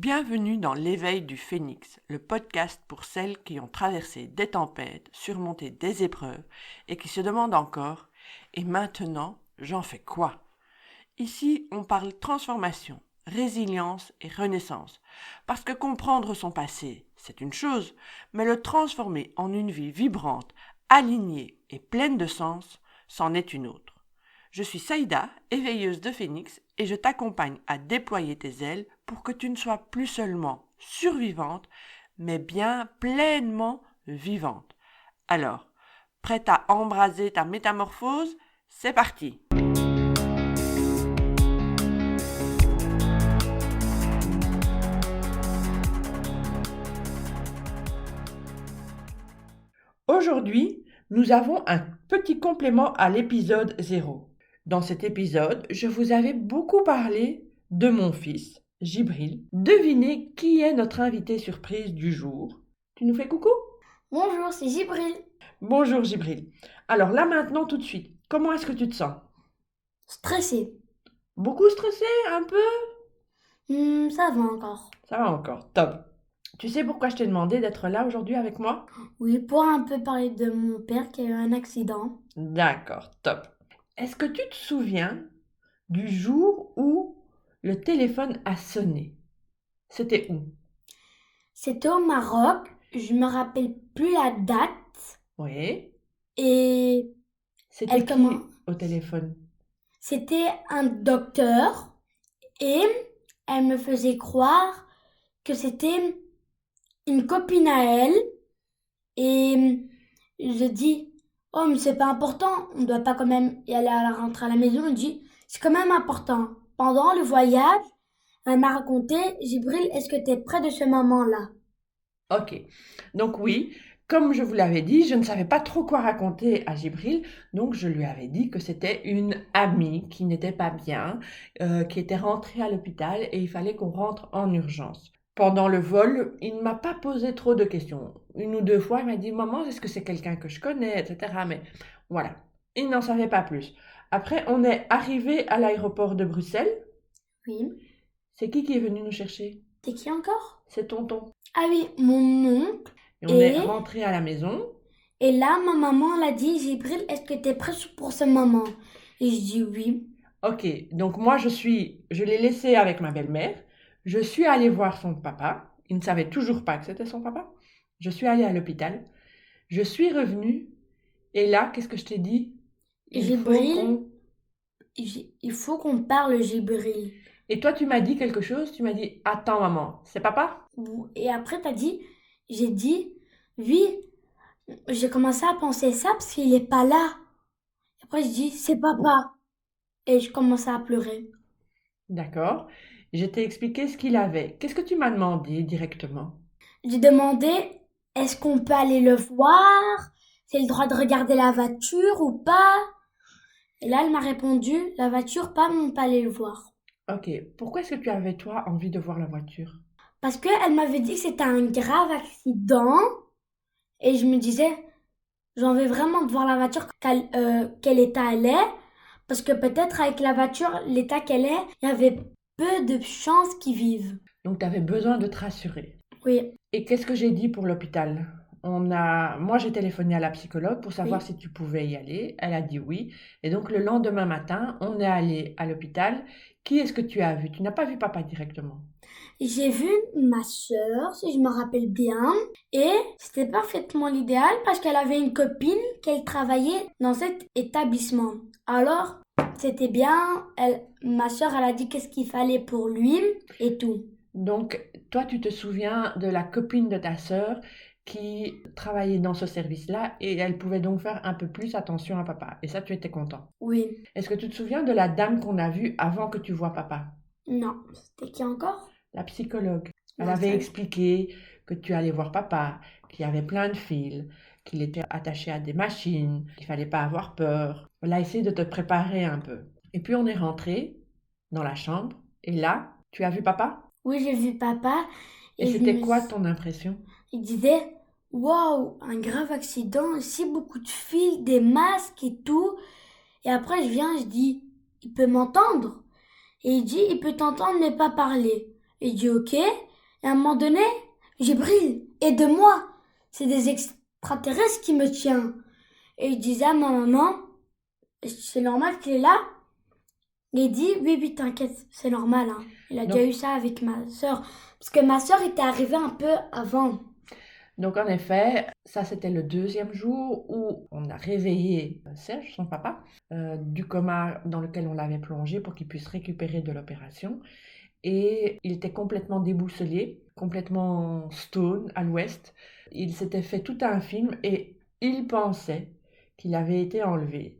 Bienvenue dans l'Éveil du Phénix, le podcast pour celles qui ont traversé des tempêtes, surmonté des épreuves et qui se demandent encore « Et maintenant, j'en fais quoi ?» Ici, on parle transformation, résilience et renaissance, parce que comprendre son passé, c'est une chose, mais le transformer en une vie vibrante, alignée et pleine de sens, c'en est une autre. Je suis Saïda, éveilleuse de Phénix, et je t'accompagne à déployer tes ailes pour que tu ne sois plus seulement survivante, mais bien pleinement vivante. Alors, prête à embraser ta métamorphose? C'est parti! Aujourd'hui, nous avons un petit complément à l'épisode 0. Dans cet épisode, je vous avais beaucoup parlé de mon fils, Djibril. Devinez qui est notre invité surprise du jour. Tu nous fais coucou? Bonjour, c'est Djibril. Bonjour Djibril. Alors là maintenant tout de suite, comment est-ce que tu te sens? Stressé. Beaucoup stressé, un peu? Ça va encore. Ça va encore, top. Tu sais pourquoi je t'ai demandé d'être là aujourd'hui avec moi? Oui, pour un peu parler de mon père qui a eu un accident. D'accord, top. Est-ce que tu te souviens du jour où le téléphone a sonné? C'était où? C'était au Maroc, je me rappelle plus la date. Oui. Et C'était Elle qui comment au téléphone? c'était un docteur et elle me faisait croire que c'était une copine à elle. Et je dis, oh, mais c'est pas important, on doit pas quand même y aller à la rentrée à la maison. Elle dit, c'est quand même important. Pendant le voyage, elle m'a raconté, Djibril, est-ce que tu es près de ce moment-là? Ok. Donc oui, comme je vous l'avais dit, je ne savais pas trop quoi raconter à Djibril, donc je lui avais dit que c'était une amie qui n'était pas bien, qui était rentrée à l'hôpital et il fallait qu'on rentre en urgence. Pendant le vol, il ne m'a pas posé trop de questions. Une ou deux fois, il m'a dit «Maman, est-ce que c'est quelqu'un que je connais?» etc. Mais voilà, il n'en savait pas plus. Après, on est arrivé à l'aéroport de Bruxelles. Oui. C'est qui est venu nous chercher? C'est qui encore? C'est tonton. Ah oui, mon oncle. Et on est rentré à la maison. Et là, ma maman, elle a dit, Djibril, est-ce que tu es prêt pour ce moment? Et je dis oui. Ok, donc moi je l'ai laissé avec ma belle-mère. Je suis allée voir son papa. Il ne savait toujours pas que c'était son papa. Je suis allée à l'hôpital. Je suis revenue. Et là, qu'est-ce que je t'ai dit? Djibril, il faut qu'on parle, Djibril. Et toi, tu m'as dit quelque chose. Tu m'as dit, attends maman, c'est papa? Et après, j'ai dit, oui, j'ai commencé à penser ça parce qu'il est pas là. Après, je dis, c'est papa. Et je commençais à pleurer. D'accord. Je t'ai expliqué ce qu'il avait. Qu'est-ce que tu m'as demandé directement? J'ai demandé, est-ce qu'on peut aller le voir? C'est le droit de regarder la voiture ou pas? Et là, elle m'a répondu, la voiture, pas, mais on peut aller le voir. Ok, pourquoi est-ce que tu avais, toi, envie de voir la voiture? Parce qu'elle m'avait dit que c'était un grave accident. Et je me disais, j'ai envie vraiment de voir la voiture, quel état elle est. Parce que peut-être avec la voiture, l'état qu'elle est, il y avait peu de chances qu'ils vivent. Donc, tu avais besoin de te rassurer. Oui, Et qu'est-ce que j'ai dit pour l'hôpital? Moi, j'ai téléphoné à la psychologue pour savoir oui. si tu pouvais y aller. Elle a dit oui. Et donc, le lendemain matin, on est allé à l'hôpital. Qui est-ce que tu as vu? Tu n'as pas vu papa directement. J'ai vu ma sœur, si je me rappelle bien, et c'était parfaitement l'idéal parce qu'elle avait une copine qu'elle travaillait dans cet établissement. Alors, c'était bien, ma sœur, elle a dit qu'est-ce qu'il fallait pour lui et tout. Donc, toi, tu te souviens de la copine de ta sœur qui travaillait dans ce service-là et elle pouvait donc faire un peu plus attention à papa. Et ça, tu étais content. Oui. Est-ce que tu te souviens de la dame qu'on a vue avant que tu vois papa? Non. C'était qui encore? La psychologue. Elle Non, avait ça- expliqué que tu allais voir papa, qu'il y avait plein de fils, qu'il était attaché à des machines, qu'il fallait pas avoir peur. Elle a essayé de te préparer un peu. Et puis on est rentré dans la chambre et là, tu as vu papa? Oui, j'ai vu papa Et et c'était quoi ton impression? il disait, waouh, un grave accident, ici beaucoup de fils, des masques et tout. Et après, je dis, il peut m'entendre. Et il dit, il peut t'entendre mais pas parler. Et il dit, ok. Et à un moment donné, Jibril, aide-moi. C'est des extraterrestres qui me tiennent. Et je disais à ma maman, c'est normal qu'il est là. Et il dit, oui, oui, t'inquiète, c'est normal. Hein. Il a Donc, déjà eu ça avec ma sœur. Parce que ma sœur était arrivée un peu avant. donc en effet, ça c'était le deuxième jour où on a réveillé Serge, son papa, du coma dans lequel on l'avait plongé pour qu'il puisse récupérer de l'opération. Et il était complètement déboussolé, complètement stone à l'ouest. Il s'était fait tout un film et il pensait qu'il avait été enlevé.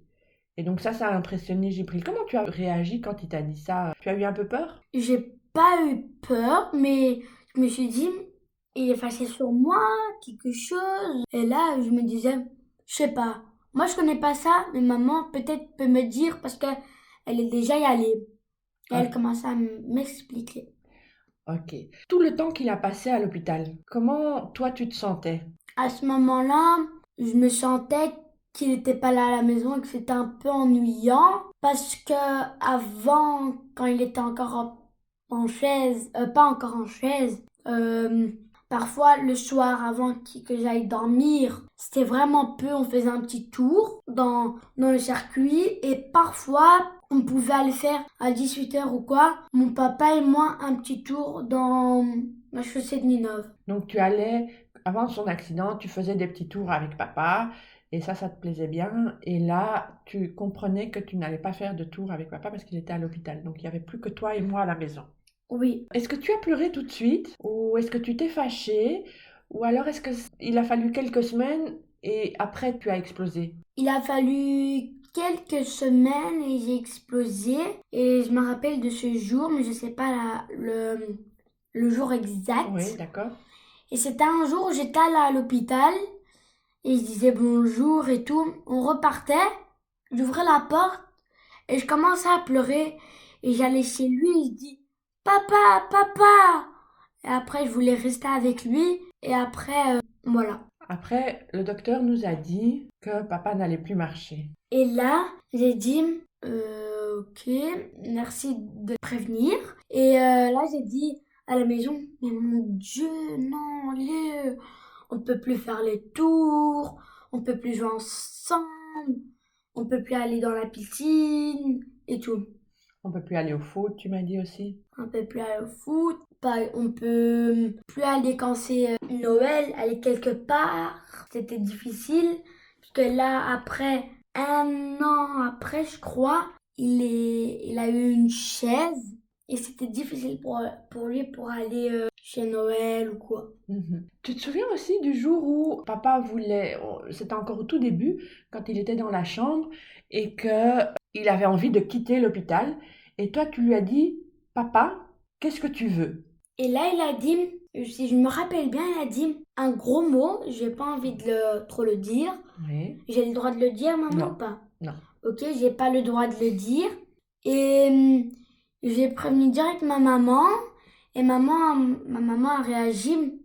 Et donc ça a impressionné Jibril. Comment tu as réagi quand il t'a dit ça? Tu as eu un peu peur? J'ai pas eu peur, mais je me suis dit, il est fâché sur moi, quelque chose. Et là, je me disais, je sais pas. Moi, je connais pas ça, mais maman peut-être peut me dire parce que elle est déjà y allée. Et elle Ok. commence à m'expliquer. Ok. Tout le temps qu'il a passé à l'hôpital, comment toi tu te sentais? À ce moment-là, je me sentais qu'il n'était pas là à la maison et que c'était un peu ennuyant parce que avant, quand il était encore en chaise, pas encore en chaise, parfois le soir avant que j'aille dormir, c'était vraiment peu, on faisait un petit tour dans le circuit et parfois on pouvait aller faire à 18h ou quoi, mon papa et moi un petit tour dans la chaussée de Ninove. Donc tu allais, avant son accident, tu faisais des petits tours avec papa et ça te plaisait bien. Et là, tu comprenais que tu n'allais pas faire de tour avec papa parce qu'il était à l'hôpital. Donc il n'y avait plus que toi et moi à la maison. Oui. Est-ce que tu as pleuré tout de suite ou est-ce que tu t'es fâché ou alors est-ce qu'il a fallu quelques semaines et après tu as explosé? Il a fallu quelques semaines et j'ai explosé. Et je me rappelle de ce jour, mais je sais pas le jour Oui, exact. d'accord. Et c'était un jour où j'étais allée à l'hôpital et je disais bonjour et tout. On repartait, j'ouvrais la porte et je commençais à pleurer. Et j'allais chez lui et je dis papa, papa. Et après, je voulais rester avec lui. Et après, voilà. Après, le docteur nous a dit que papa n'allait plus marcher. Et là, j'ai dit, ok, merci de prévenir. Et là, j'ai dit à la maison, mais mon Dieu, non, on ne peut plus faire les tours, on ne peut plus jouer ensemble, on ne peut plus aller dans la piscine et tout. On peut plus aller au foot, tu m'as dit aussi. On ne peut plus aller au foot, pas, on peut plus aller quand c'est Noël, aller quelque part. C'était difficile, parce que là, après, un an après, je crois, il a eu une chaise et c'était difficile pour lui pour aller chez Noël ou quoi. Mhm. Tu te souviens aussi du jour où papa voulait, c'était encore au tout début, quand il était dans la chambre et que il avait envie de quitter l'hôpital et toi tu lui as dit, papa, qu'est-ce que tu veux? Et là, il a dit, si je me rappelle bien, il a dit un gros mot, j'ai pas envie de trop le dire. Oui. J'ai le droit de le dire, maman, Non, ou pas? non. Ok, j'ai pas le droit de le dire. Et j'ai prévenu direct ma maman. Et ma maman a réagi.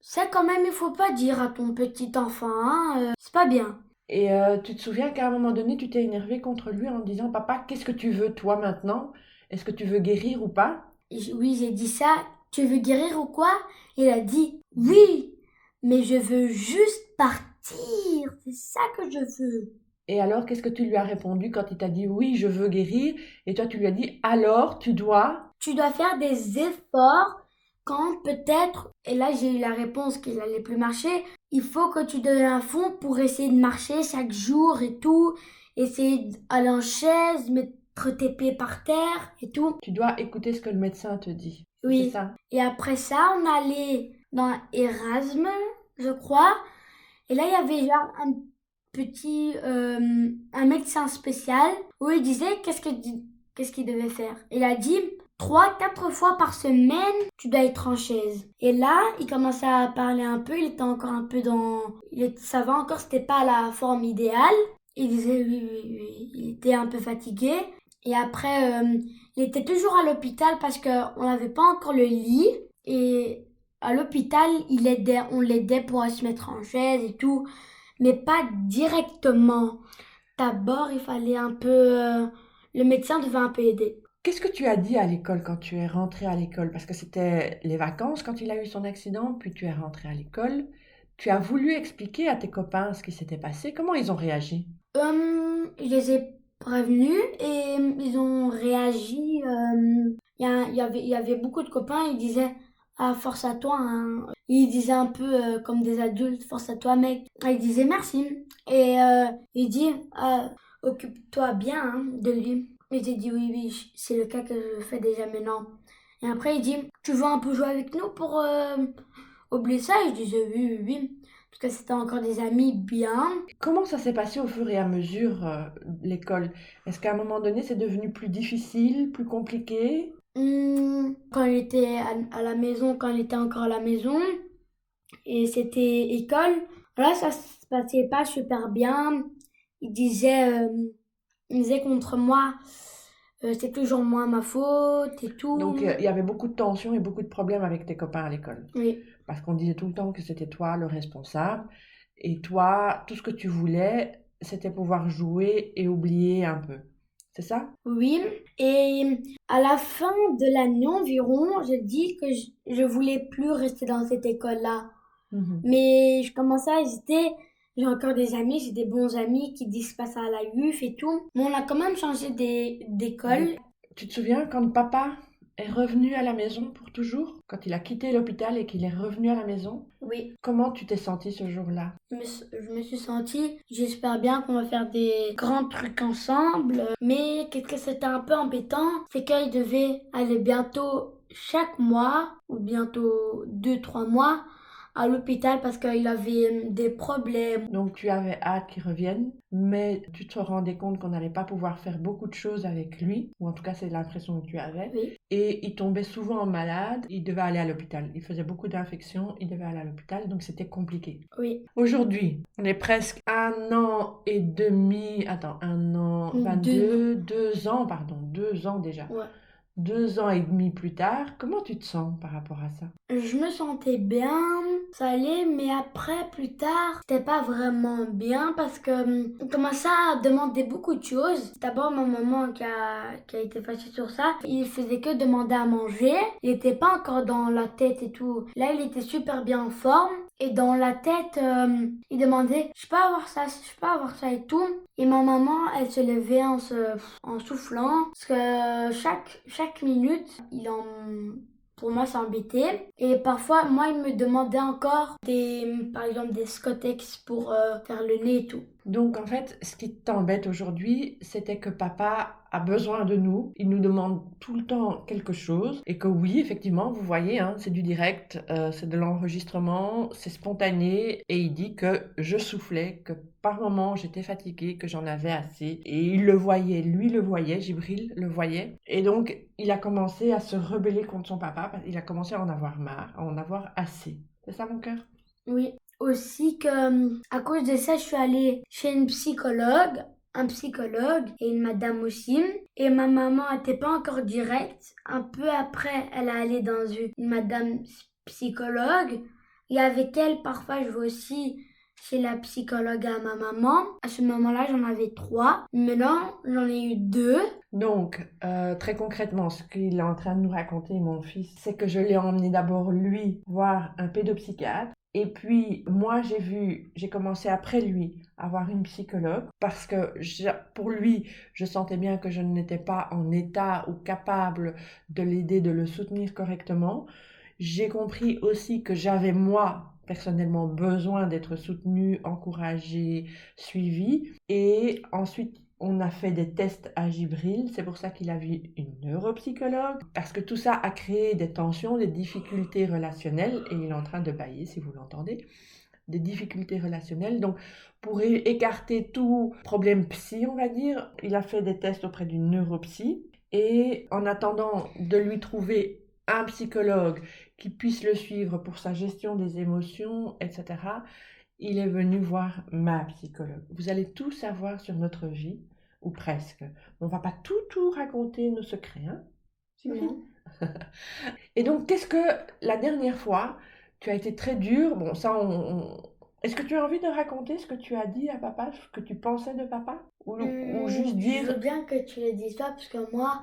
Ça, quand même, il faut pas dire à ton petit enfant, hein, c'est pas bien. Et tu te souviens qu'à un moment donné, tu t'es énervé contre lui en disant, papa, qu'est-ce que tu veux toi maintenant? Est-ce que tu veux guérir ou pas? Oui, j'ai dit ça. Tu veux guérir ou quoi? Il a dit oui, mais je veux juste partir. C'est ça que je veux. Et alors, qu'est-ce que tu lui as répondu quand il t'a dit, oui, je veux guérir? Et toi, tu lui as dit, alors, tu dois... Tu dois faire des efforts quand peut-être, et là j'ai eu la réponse qu'il allait plus marcher, il faut que tu donnes un fond pour essayer de marcher chaque jour et tout, essayer d'aller en chaise, mettre tes pieds par terre et tout. Tu dois écouter ce que le médecin te dit. C'est Oui. ça? Et après ça, on allait dans Erasme, je crois, et là il y avait genre un médecin spécial où il disait qu'est-ce qu'il devait faire. Il a dit 3, 4 fois par semaine, tu dois être en chaise. Et là, il commençait à parler un peu, il était encore un peu ça va encore, c'était pas la forme idéale. Il disait oui, oui, oui, il était un peu fatigué. Et après, il était toujours à l'hôpital parce qu'on n'avait pas encore le lit. Et à l'hôpital, on l'aidait pour se mettre en chaise et tout, mais pas directement. D'abord, il fallait un peu, le médecin devait un peu aider. Qu'est-ce que tu as dit à l'école quand tu es rentrée à l'école? Parce que c'était les vacances quand il a eu son accident, puis tu es rentrée à l'école. Tu as voulu expliquer à tes copains ce qui s'était passé. Comment ils ont réagi? Je les ai prévenus et ils ont réagi. Il y avait beaucoup de copains, ils disaient ah, force à toi, hein. Ils disaient un peu comme des adultes, force à toi, mec. Ah, ils disaient merci. Et il dit occupe-toi bien hein, de lui. Et j'ai dit oui, oui, c'est le cas que je fais déjà maintenant. Et après, il dit tu veux un peu jouer avec nous pour oublier ça? Et je disais oui, oui, oui. Parce que c'était encore des amis bien. Comment ça s'est passé au fur et à mesure, l'école? Est-ce qu'à un moment donné, c'est devenu plus difficile, plus compliqué? Quand il était à la maison, quand il était encore à la maison, et c'était école, là ça se passait pas super bien. Il disait, euh, il disait contre moi, c'est toujours moi ma faute et tout. Donc, il y avait beaucoup de tensions et beaucoup de problèmes avec tes copains à l'école. Oui, Parce qu'on disait tout le temps que c'était toi le responsable. Et toi, tout ce que tu voulais, c'était pouvoir jouer et oublier un peu. C'est ça? oui. Et à la fin de l'année environ, j'ai dit que je voulais plus rester dans cette école-là. Mhm. Mais je commençais à hésiter. J'ai encore des amis, j'ai des bons amis qui disent pas ça à la UF et tout. Mais on a quand même changé d'école. Tu te souviens quand papa est revenu à la maison pour toujours? Quand il a quitté l'hôpital et qu'il est revenu à la maison? Oui, Comment tu t'es sentie ce jour-là? je me suis sentie, j'espère bien qu'on va faire des grands trucs ensemble. Mais qu'est-ce que c'était un peu embêtant, c'est qu'il devait aller bientôt chaque mois, ou bientôt 2, 3 mois, à l'hôpital parce qu'il avait des problèmes. Donc tu avais hâte qu'il revienne, mais tu te rendais compte qu'on n'allait pas pouvoir faire beaucoup de choses avec lui, ou en tout cas c'est l'impression que tu avais. Oui, Et il tombait souvent malade, il devait aller à l'hôpital. Il faisait beaucoup d'infections, il devait aller à l'hôpital, donc c'était compliqué. oui. Aujourd'hui, on est presque 1 an et demi, attends, 1 an, 2 ans. 2 ans, pardon, 2 ans déjà. Ouais. 2 ans et demi plus tard, comment tu te sens par rapport à ça? Je me sentais bien, ça allait, mais après, plus tard, c'était pas vraiment bien parce que on commençait à demander beaucoup de choses. D'abord, ma maman qui a été fâchée sur ça, il faisait que demander à manger. Il était pas encore dans la tête et tout. Là, il était super bien en forme. Et dans la tête, il demandait, je peux avoir ça, je peux avoir ça et tout. Et ma maman, elle se levait en soufflant. Parce que chaque minute, pour moi, ça embêtait. Et parfois, moi, il me demandait encore par exemple, des Scottex pour faire le nez et tout. Donc en fait, ce qui t'embête aujourd'hui, c'était que papa a besoin de nous. Il nous demande tout le temps quelque chose. Et que oui, effectivement, vous voyez, hein, c'est du direct, c'est de l'enregistrement, c'est spontané. Et il dit que je soufflais, que par moments j'étais fatiguée, que j'en avais assez. Et il le voyait, lui le voyait, Jibril le voyait. Et donc il a commencé à se rebeller contre son papa. Il a commencé à en avoir marre, à en avoir assez. C'est ça mon cœur? Oui. Aussi que, à cause de ça, je suis allée chez un psychologue et une madame aussi. Et ma maman n'était pas encore directe. Un peu après, elle est allée dans une madame psychologue. Et avec elle, parfois, je vais aussi chez la psychologue à ma maman. À ce moment-là, j'en avais 3. Maintenant, j'en ai eu 2. Donc, très concrètement, ce qu'il est en train de nous raconter, mon fils, c'est que je l'ai emmené d'abord, lui, voir un pédopsychiatre. Et puis, moi, j'ai commencé après lui à voir une psychologue parce que pour lui, je sentais bien que je n'étais pas en état ou capable de l'aider, de le soutenir correctement. J'ai compris aussi que j'avais, moi, personnellement, besoin d'être soutenue, encouragée, suivie. Et ensuite, on a fait des tests à Gibril, c'est pour ça qu'il a vu une neuropsychologue, parce que tout ça a créé des tensions, des difficultés relationnelles, et il est en train de bâiller si vous l'entendez, des difficultés relationnelles. Donc, pour écarter tout problème psy, on va dire, il a fait des tests auprès d'une neuropsy, et en attendant de lui trouver un psychologue qui puisse le suivre pour sa gestion des émotions, etc., il est venu voir ma psychologue. Vous allez tout savoir sur notre vie, ou presque. On va pas tout raconter nos secrets, hein? Non. Et donc, qu'est-ce que la dernière fois, tu as été très dure. Bon, ça, est-ce que tu as envie de raconter ce que tu as dit à papa, ce que tu pensais de papa? Ou juste Je veux dire, bien que tu le dises pas parce que moi,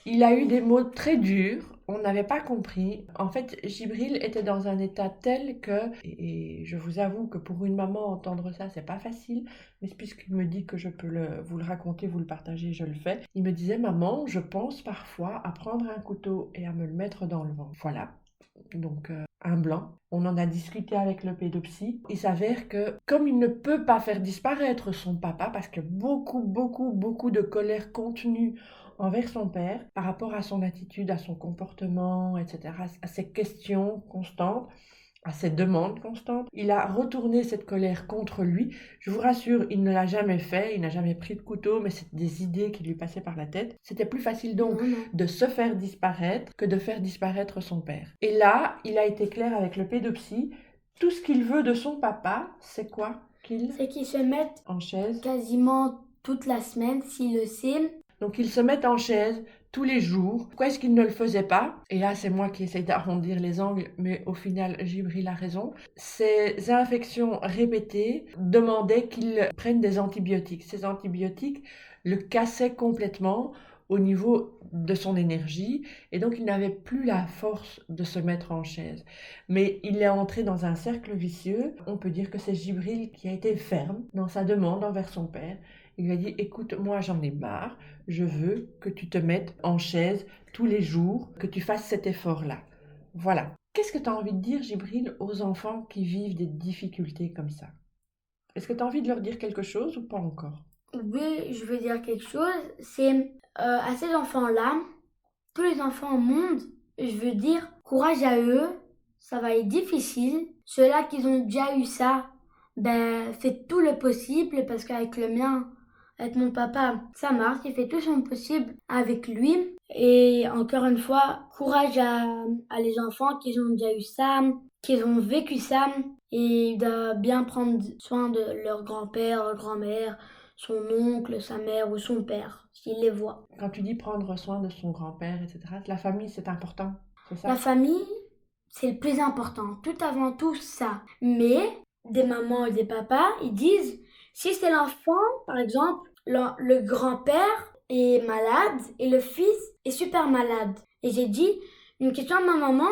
Il a eu des mots très durs, on n'avait pas compris. En fait, Jibril était dans un état tel que, et je vous avoue que pour une maman, entendre ça, c'est pas facile, mais puisqu'il me dit que je peux vous le raconter, vous le partager, je le fais. Il me disait, maman, je pense parfois à prendre un couteau et à me le mettre dans le ventre. Voilà. Donc, un blanc. On en a discuté avec le pédopsie. Il s'avère que, comme il ne peut pas faire disparaître son papa, parce que beaucoup de colère contenue envers son père, par rapport à son attitude, à son comportement, etc., à ses questions constantes, à ses demandes constantes. Il a retourné cette colère contre lui. Je vous rassure, il ne l'a jamais fait, il n'a jamais pris de couteau, mais c'est des idées qui lui passaient par la tête. C'était plus facile donc de se faire disparaître que de faire disparaître son père. Et là, il a été clair avec le pédopsie. Tout ce qu'il veut de son papa, c'est quoi C'est qu'il se mette en chaise quasiment toute la semaine, s'il le sait. Donc il se met en chaise tous les jours. Pourquoi est-ce qu'il ne le faisait pas? Et là, c'est moi qui essaye d'arrondir les angles, mais au final, Jibril a raison. Ces infections répétées demandaient qu'il prenne des antibiotiques. Ces antibiotiques le cassaient complètement au niveau de son énergie, et donc il n'avait plus la force de se mettre en chaise. Mais il est entré dans un cercle vicieux. On peut dire que c'est Jibril qui a été ferme dans sa demande envers son père. Il lui a dit, écoute, moi j'en ai marre, je veux que tu te mettes en chaise tous les jours, que tu fasses cet effort-là. Voilà. Qu'est-ce que tu as envie de dire, Jibril, aux enfants qui vivent des difficultés comme ça? Est-ce que tu as envie de leur dire quelque chose ou pas encore? Oui, je veux dire quelque chose. C'est à ces enfants-là, tous les enfants au monde, je veux dire, courage à eux, ça va être difficile. Ceux-là qui ont déjà eu ça, ben, faites tout le possible parce qu'avec le mien, avec mon papa, ça marche. Il fait tout son possible avec lui. Et encore une fois, courage à les enfants qui ont déjà eu ça, qui ont vécu ça, et de bien prendre soin de leur grand-père, leur grand-mère, son oncle, sa mère ou son père, s'il les voit. Quand tu dis prendre soin de son grand-père, etc., la famille, c'est important, c'est ça? La famille, c'est le plus important, tout avant tout ça. Mais des mamans et des papas, ils disent, si c'est l'enfant, par exemple, le grand-père est malade et le fils est super malade. Et j'ai dit, une question à ma maman,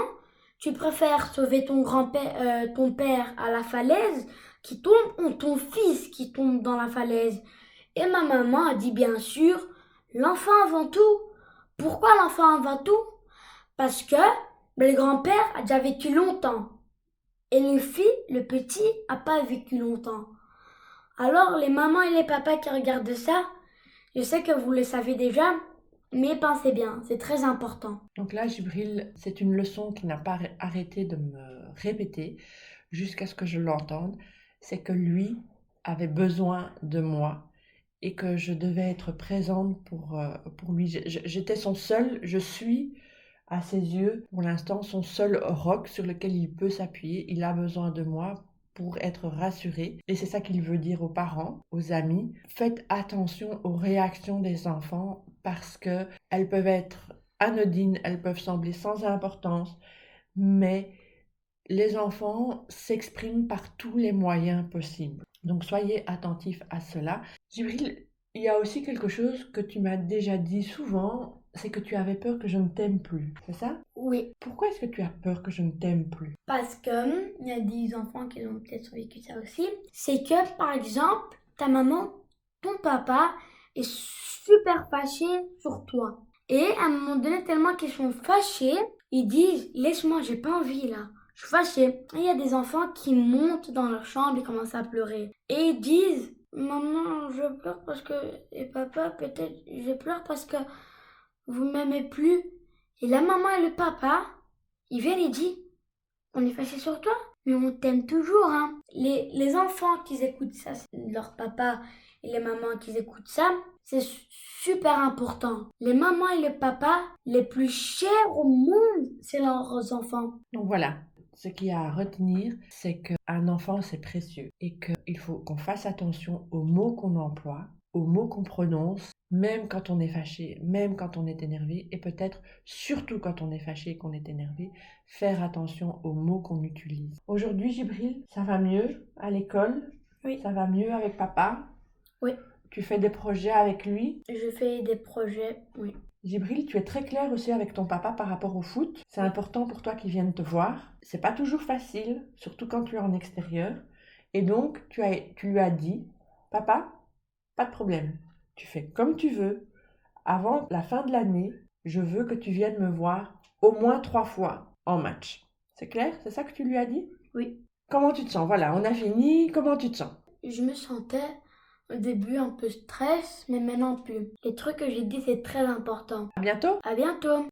tu préfères sauver ton grand-père, ton père à la falaise qui tombe ou ton fils qui tombe dans la falaise? Et ma maman a dit, bien sûr, l'enfant avant tout. Pourquoi l'enfant avant tout? Parce que le grand-père a déjà vécu longtemps. Et le fils, le petit, a pas vécu longtemps. Alors, les mamans et les papas qui regardent ça, je sais que vous le savez déjà, mais pensez bien, c'est très important. Donc là, Jibril, c'est une leçon qui n'a pas arrêté de me répéter jusqu'à ce que je l'entende. C'est que lui avait besoin de moi et que je devais être présente pour lui. J'étais je suis à ses yeux, pour l'instant, son seul roc sur lequel il peut s'appuyer. Il a besoin de moi pour être rassuré. Et c'est ça qu'il veut dire aux parents, aux amis. Faites attention aux réactions des enfants parce qu'elles peuvent être anodines, elles peuvent sembler sans importance, mais les enfants s'expriment par tous les moyens possibles. Donc soyez attentifs à cela. Jibril, il y a aussi quelque chose que tu m'as déjà dit souvent, c'est que tu avais peur que je ne t'aime plus, c'est ça? Oui. Pourquoi est-ce que tu as peur que je ne t'aime plus? Parce que, il y a des enfants qui ont peut-être vécu ça aussi, c'est que, par exemple, ta maman, ton papa est super fâché sur toi. Et à un moment donné, tellement qu'ils sont fâchés, ils disent, laisse-moi, j'ai pas envie là. Je suis fâchée. Et il y a des enfants qui montent dans leur chambre et commencent à pleurer. Et ils disent, maman, je pleure parce que... Et papa, peut-être, je pleure parce que vous m'aimez plus. Et la maman et le papa, ils viennent et disent, on est fâché sur toi, mais on t'aime toujours, hein. Les enfants qui écoutent ça, leur papa et les mamans qui écoutent ça, c'est super important. Les mamans et les papas les plus chers au monde, c'est leurs enfants. Donc voilà, ce qu'il y a à retenir, c'est qu'un enfant, c'est précieux et qu'il faut qu'on fasse attention aux mots qu'on emploie, aux mots qu'on prononce, même quand on est fâché, même quand on est énervé, et peut-être surtout quand on est fâché et qu'on est énervé, faire attention aux mots qu'on utilise. Aujourd'hui, Jibril, ça va mieux à l'école? Oui. Ça va mieux avec papa? Oui. Tu fais des projets avec lui? Je fais des projets, oui. Djibril, tu es très clair aussi avec ton papa par rapport au foot. C'est important pour toi qu'il vienne te voir. C'est pas toujours facile, surtout quand tu es en extérieur. Et donc, tu lui as dit, papa, pas de problème. Tu fais comme tu veux. Avant la fin de l'année, je veux que tu viennes me voir au moins 3 fois en match. C'est clair? C'est ça que tu lui as dit? Oui. Comment tu te sens? Voilà, on a fini. Comment tu te sens? Je me sentais au début un peu stress, mais maintenant plus. Les trucs que j'ai dit, c'est très important. À bientôt! À bientôt!